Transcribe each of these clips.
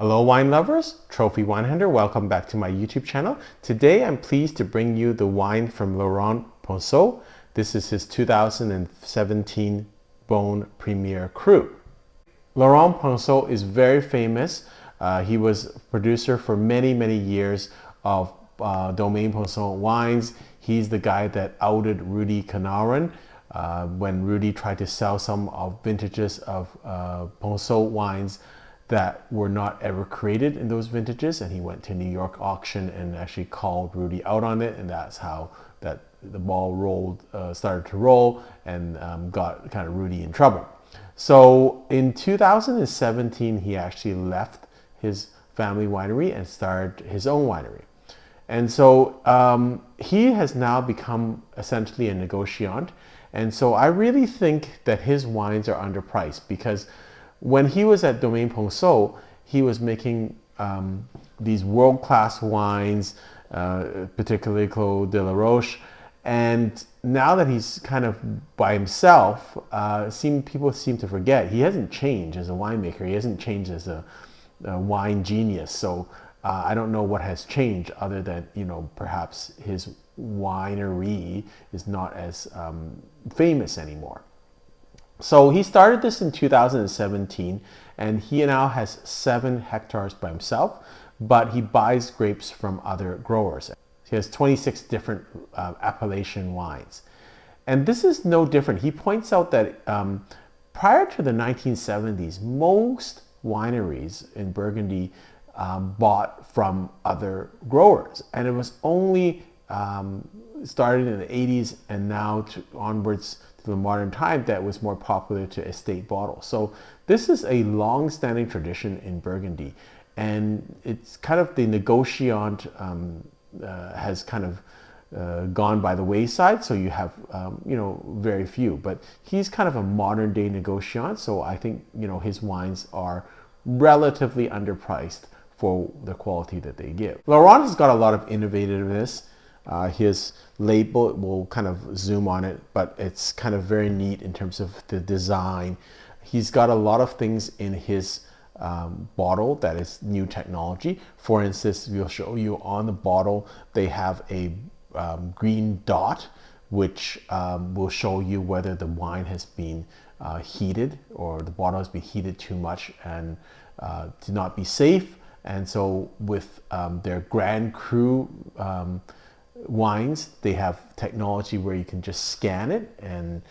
Hello wine lovers, Trophy Wine Hunter, welcome back to my YouTube channel. Today I'm pleased to bring you the wine from Laurent Ponsot. This is his 2017 Beaune Premier Cru. Laurent Ponsot is very famous. He was producer for many years of Domaine Ponsot wines. He's the guy that outed Rudy Canaran when Rudy tried to sell some of vintages of Ponsot wines that were not ever created in those vintages, and he went to New York auction and actually called Rudy out on it, and that's how that the ball started to roll and got kind of Rudy in trouble. So in 2017 he actually left his family winery and started his own winery, and so he has now become essentially a negotiant. And so I really think that his wines are underpriced, because when he was at Domaine Ponsot, he was making these world-class wines, particularly Clos de la Roche. And now that he's kind of by himself, people seem to forget he hasn't changed as a winemaker. He hasn't changed as a wine genius. So I don't know what has changed, other than, perhaps his winery is not as famous anymore. So he started this in 2017, and he now has 7 hectares by himself, but he buys grapes from other growers. He has 26 different appellation wines. And this is no different. He points out that prior to the 1970s, most wineries in Burgundy bought from other growers. And it was only started in the 80s and now onwards to the modern time that was more popular to estate bottles. So this is a long-standing tradition in Burgundy, and it's kind of the negotiant has kind of gone by the wayside. So you have very few, but he's kind of a modern day negotiant. So I think his wines are relatively underpriced for the quality that they give. Laurent has got a lot of innovativeness. His label, we'll kind of zoom on it, but it's kind of very neat in terms of the design. He's got a lot of things in his bottle that is new technology. For instance, we'll show you on the bottle, they have a green dot, which will show you whether the wine has been heated, or the bottle has been heated too much and to not be safe. And so with their Grand Cru wines, they have technology where you can just scan it, and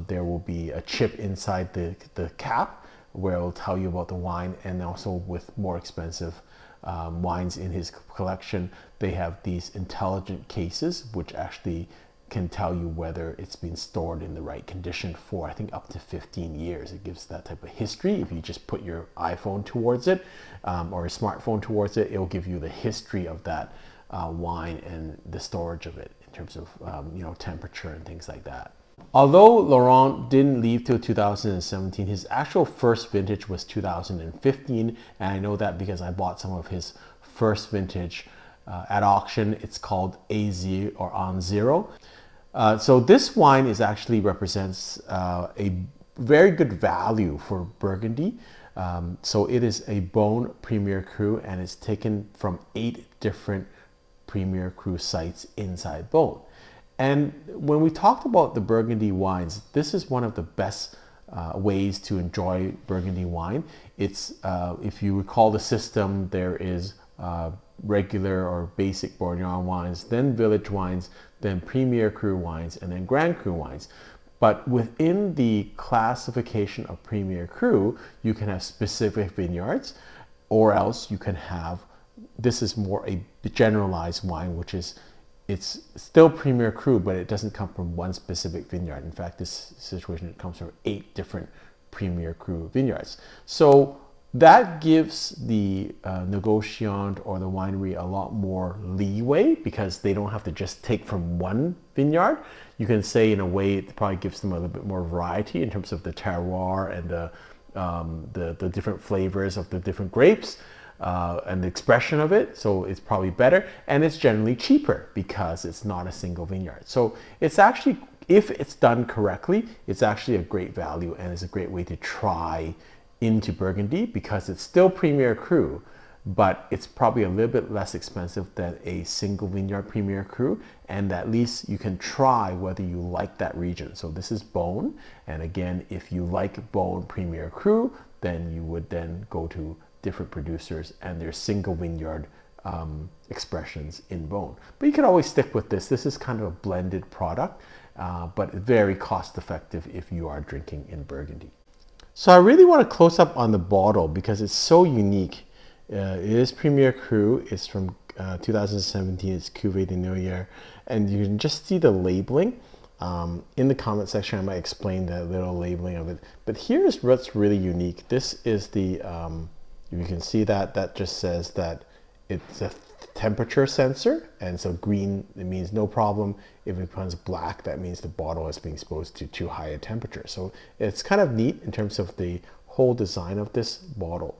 there will be a chip inside the cap where it will tell you about the wine. And also with more expensive wines in his collection, they have these intelligent cases which actually can tell you whether it's been stored in the right condition for, I think, up to 15 years. It gives that type of history. If you just put your iPhone towards it or a smartphone towards it, it will give you the history of that wine and the storage of it in terms of temperature and things like that. Although Laurent didn't leave till 2017, his actual first vintage was 2015, and I know that because I bought some of his first vintage at auction. It's called A0 or On Zero. So this wine actually represents a very good value for Burgundy. So it is a Beaune Premier Cru, and it's taken from 8 different Premier Cru sites inside Beaune. And when we talked about the Burgundy wines, this is one of the best ways to enjoy Burgundy wine. It's if you recall the system, there is regular or basic Bourgogne wines, then village wines, then Premier Cru wines, and then Grand Cru wines. But within the classification of Premier Cru, you can have specific vineyards, or else you can have, this is more a generalized wine, which is, it's still Premier Cru, but it doesn't come from one specific vineyard. In fact, this situation, it comes from 8 different Premier Cru vineyards. So that gives the négociant or the winery a lot more leeway, because they don't have to just take from one vineyard. You can say, in a way, it probably gives them a little bit more variety in terms of the terroir and the different flavors of the different grapes and the expression of it. So it's probably better, and it's generally cheaper because it's not a single vineyard. So it's actually, if it's done correctly, it's actually a great value, and it's a great way to try into Burgundy because it's still Premier Cru, but it's probably a little bit less expensive than a single vineyard Premier Cru, and at least you can try whether you like that region. So this is Beaune, and again, if you like Beaune Premier Cru, then you would then go to different producers and their single vineyard expressions in Beaune. But you can always stick with this. This is kind of a blended product, but very cost effective if you are drinking in Burgundy. So I really want to close up on the bottle because it's so unique. It is Premier Cru. It's from 2017. It's Cuvee de Noyer, and you can just see the labeling. In the comment section, I might explain the little labeling of it. But here's what's really unique. This is the, you can see that just says that it's a temperature sensor, and so green, it means no problem. If it becomes black, that means the bottle is being exposed to too high a temperature. So it's kind of neat in terms of the whole design of this bottle.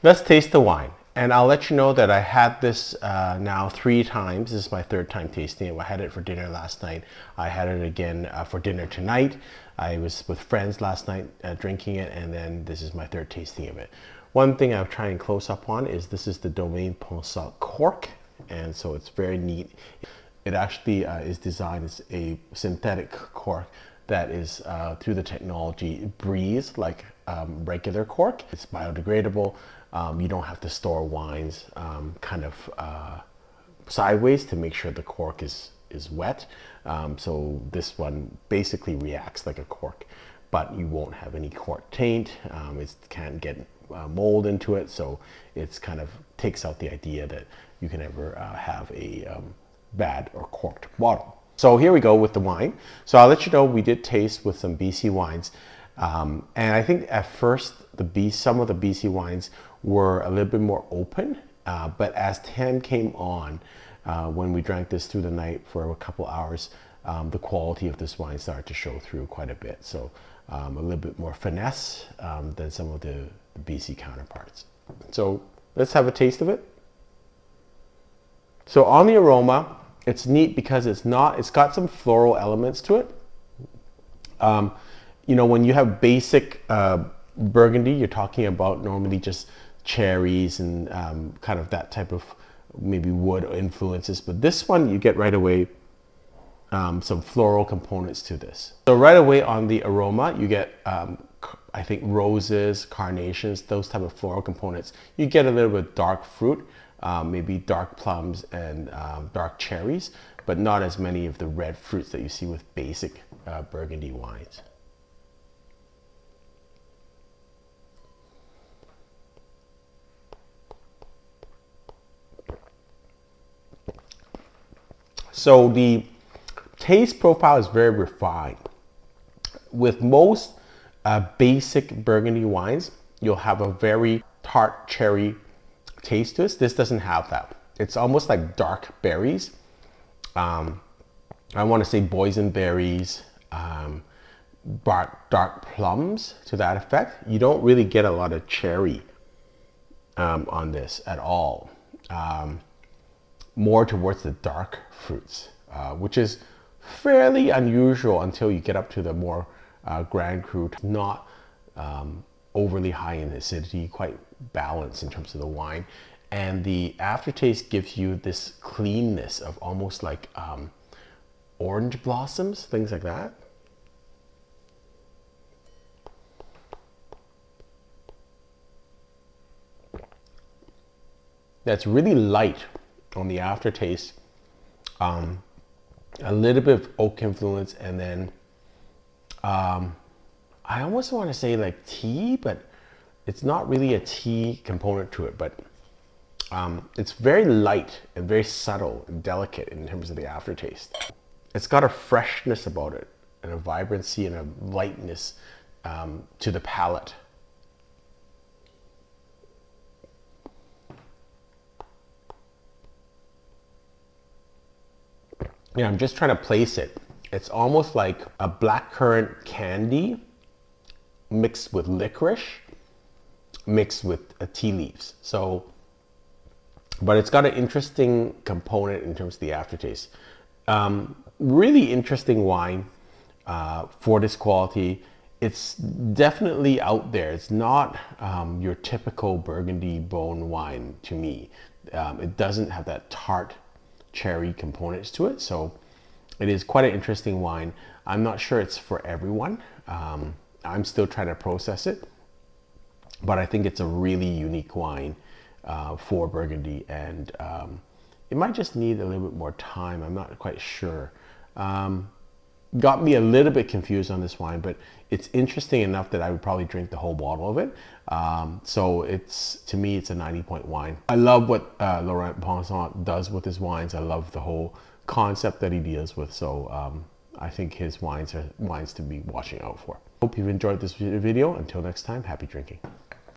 Let's taste the wine. And I'll let you know that I had this now 3 times. This is my 3rd time tasting it. I had it for dinner last night. I had it again for dinner tonight. I was with friends last night drinking it, and then this is my 3rd tasting of it. One thing I'll try and close up on is this is the Domaine Ponsot cork, and so it's very neat. It actually is designed as a synthetic cork that is through the technology breathes like regular cork. It's biodegradable. You don't have to store wines kind of sideways to make sure the cork is wet. So this one basically reacts like a cork, but you won't have any cork taint. It can't get mold into it, so it's kind of takes out the idea that you can ever have a bad or corked bottle. So here we go with the wine. So I'll let you know we did taste with some BC wines, and I think at first some of the BC wines were a little bit more open, but as time came on, when we drank this through the night for a couple hours, the quality of this wine started to show through quite a bit. So a little bit more finesse than some of the BC counterparts. So let's have a taste of it. So on the aroma, it's neat because it's got some floral elements to it. You know, when you have basic Burgundy, you're talking about normally just cherries and kind of that type of maybe wood influences. But this one, you get right away some floral components to this. So right away on the aroma, you get I think roses, carnations, those type of floral components. You get a little bit dark fruit, maybe dark plums and dark cherries, but not as many of the red fruits that you see with basic Burgundy wines. So the taste profile is very refined. With most basic Burgundy wines, you'll have a very tart cherry taste to this. This doesn't have that. It's almost like dark berries. I want to say boysenberries, dark plums to that effect. You don't really get a lot of cherry on this at all. More towards the dark fruits, which is fairly unusual until you get up to the more Grand Cru. Not overly high in acidity, quite balanced in terms of the wine. And the aftertaste gives you this cleanness of almost like orange blossoms, things like that. That's really light on the aftertaste. A little bit of oak influence, and then I almost want to say like tea, but it's not really a tea component to it, but it's very light and very subtle and delicate in terms of the aftertaste. It's got a freshness about it and a vibrancy and a lightness to the palate. Yeah, I'm just trying to place it. It's almost like a blackcurrant candy mixed with licorice, mixed with tea leaves. So, but it's got an interesting component in terms of the aftertaste. Really interesting wine for this quality. it's definitely out there. It's not your typical Burgundy Beaune wine to me. It doesn't have that tart cherry components to it, so it is quite an interesting wine. I'm not sure it's for everyone. I'm still trying to process it, but I think it's a really unique wine for Burgundy, and it might just need a little bit more time. I'm not quite sure. Got me a little bit confused on this wine, but it's interesting enough that I would probably drink the whole bottle of it. So it's, to me, it's a 90-point wine. I love what Laurent Ponsot does with his wines. I love the whole concept that he deals with. So I think his wines are wines to be watching out for. Hope you've enjoyed this video. Until next time, happy drinking.